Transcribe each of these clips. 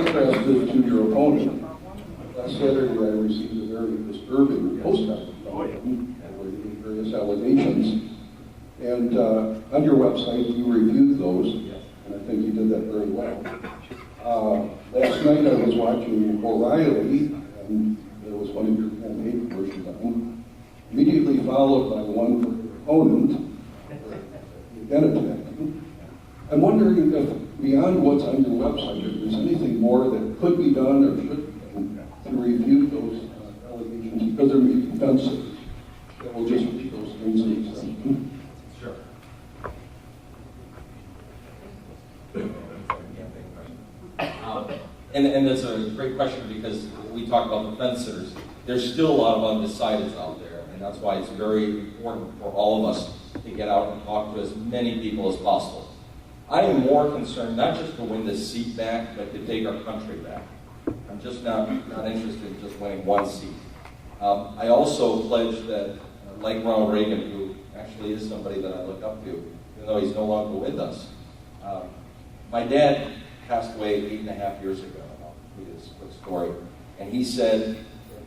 contrast it to your opponent. Last Saturday, I received a very disturbing postcard from him with various allegations. And on your website, you reviewed those, and I think you did that very well. Last night, I was watching O'Reilly, and there was one of your campaign commercials on, immediately followed by one for your opponent, again attacking. I'm wondering if, beyond what's on your website, if there's anything more that could be done or should be done to review those allegations, because there may be offensive that will just read those things and accept them. Sure. And that's a great question, because we talk about the fence sitters. There's still a lot of undecideds out there, and that's why it's very important for all of us to get out and talk to as many people as possible. I am more concerned not just to win this seat back, but to take our country back. I'm just not interested in just winning one seat. I also pledge that, like Ronald Reagan, who actually is somebody that I look up to, even though he's no longer with us, my dad passed away 8.5 years ago. I'll read this quick story. And he said,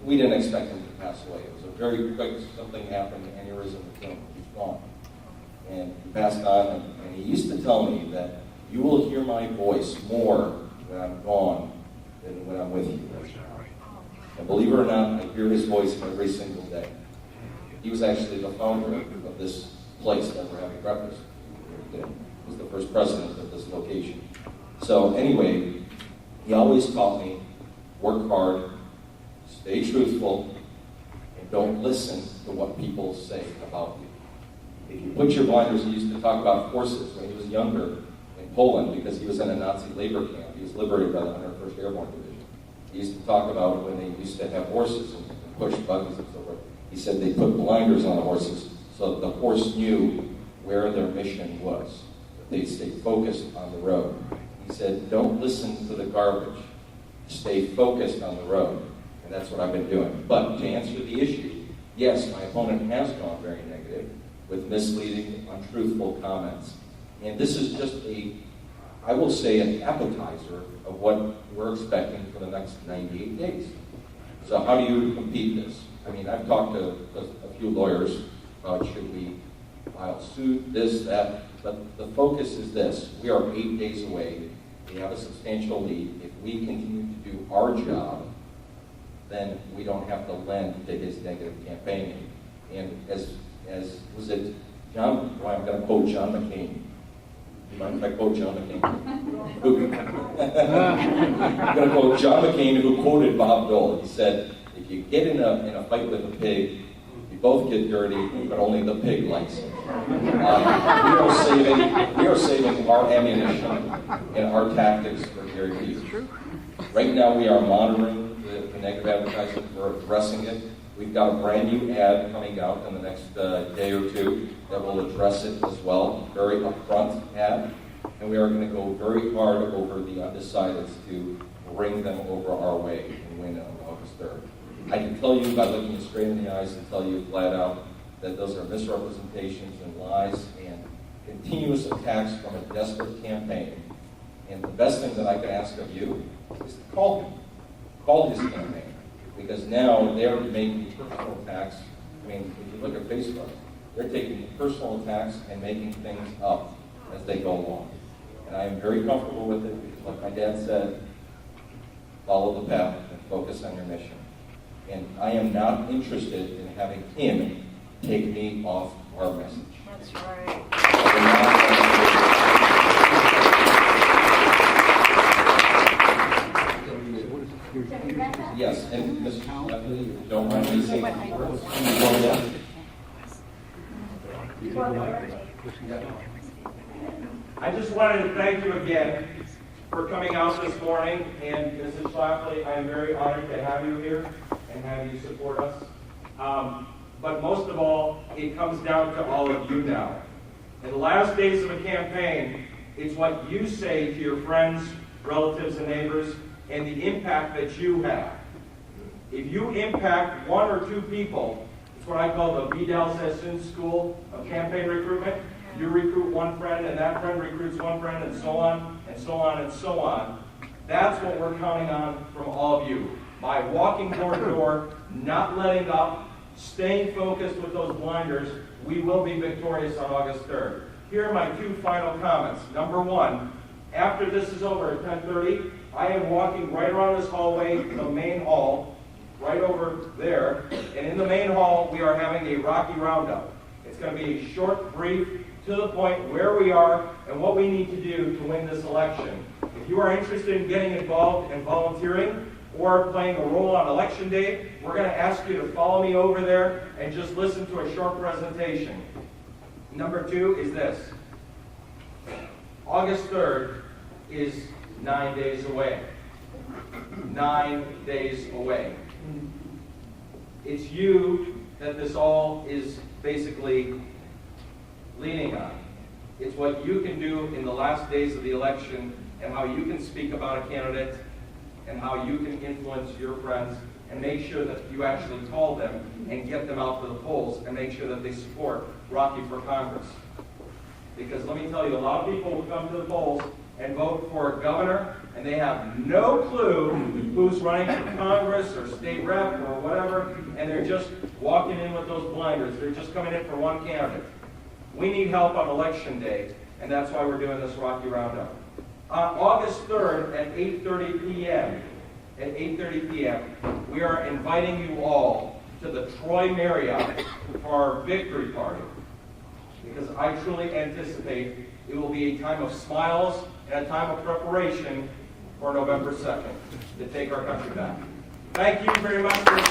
we didn't expect him to pass away. It was a very quick, something happened, aneurysm, he's gone. And he passed on, and he used to tell me that you will hear my voice more when I'm gone than when I'm with you. And believe it or not, I hear his voice every single day. He was actually the founder of this place that we're having breakfast today. He was the first president of this location. So anyway, he always taught me, work hard, stay truthful, and don't listen to what people say about you. If you put your blinders, he used to talk about horses when he was younger in Poland, because he was in a Nazi labor camp. He was liberated by the 101st Airborne Division. He used to talk about when they used to have horses and push buttons and so forth. He said they put blinders on the horses so that the horse knew where their mission was, that they stayed focused on the road. He said, don't listen to the garbage. Stay focused on the road. And that's what I've been doing. But to answer the issue, yes, my opponent has gone very negative with misleading, untruthful comments. And this is just I will say, an appetizer of what we're expecting for the next 98 days. So how do you compete this? I mean, I've talked to a few lawyers about should we file suit, this, that, but the focus is this. We are 8 days away. We have a substantial lead. If we continue to do our job, then we don't have to lend to his negative campaigning. And as was it John, well, I'm going to quote John McCain. Do you mind if I quote John McCain? I'm going to quote John McCain, who quoted Bob Dole. He said, if you get in a fight with a pig, you both get dirty, but only the pig likes it. We are saving our ammunition and our tactics for Gary Vee. Right now we are monitoring the negative advertising. We're addressing it. We've got a brand new ad coming out in the next day or two that will address it as well. Very upfront ad. And we are going to go very hard over the undecideds to bring them over our way and win on August 3rd. I can tell you by looking you straight in the eyes and tell you flat out that those are misrepresentations and lies and continuous attacks from a desperate campaign. And the best thing that I can ask of you is to call him. Call his campaign. Because now they're making personal attacks. I mean, if you look at Facebook, they're taking personal attacks and making things up as they go along. And I am very comfortable with it because, like my dad said, follow the path and focus on your mission. And I am not interested in having him take me off our message. That's right. Yes, and Mr. Schlafly, if you don't mind me saying a few words. I just wanted to thank you again for coming out this morning, and Mrs. Schlafly, I am very honored to have you here and have you support us. But most of all, it comes down to all of you now. In the last days of a campaign, it's what you say to your friends, relatives, and neighbors, and the impact that you have. If you impact one or two people, it's what I call the Vidal Sassoon School of Campaign Recruitment. You recruit one friend, and that friend recruits one friend, and so on, and so on, and so on. That's what we're counting on from all of you. By walking door to door, not letting up, staying focused with those blinders, we will be victorious on August 3rd. Here are my two final comments. Number one, after this is over at 10:30, I am walking right around this hallway, the main hall, right over there. And in the main hall, we are having a Rocky Roundup. It's going to be a short, brief, to the point where we are and what we need to do to win this election. If you are interested in getting involved and volunteering or playing a role on election day, we're going to ask you to follow me over there and just listen to a short presentation. Number two is this. August 3rd is 9 days away. 9 days away. It's you that this all is basically leaning on. It's what you can do in the last days of the election and how you can speak about a candidate and how you can influence your friends and make sure that you actually call them and get them out to the polls and make sure that they support Rocky for Congress. Because let me tell you, a lot of people will come to the polls and vote for a governor and they have no clue who's running for Congress or state rep or whatever, and they're just walking in with those blinders. They're just coming in for one candidate. We need help on election day, and that's why we're doing this Rocky Roundup. On August 3rd at 8:30 p.m., we are inviting you all to the Troy Marriott for our victory party. Because I truly anticipate it will be a time of smiles and a time of preparation for November 2nd to take our country back. Thank you very much for your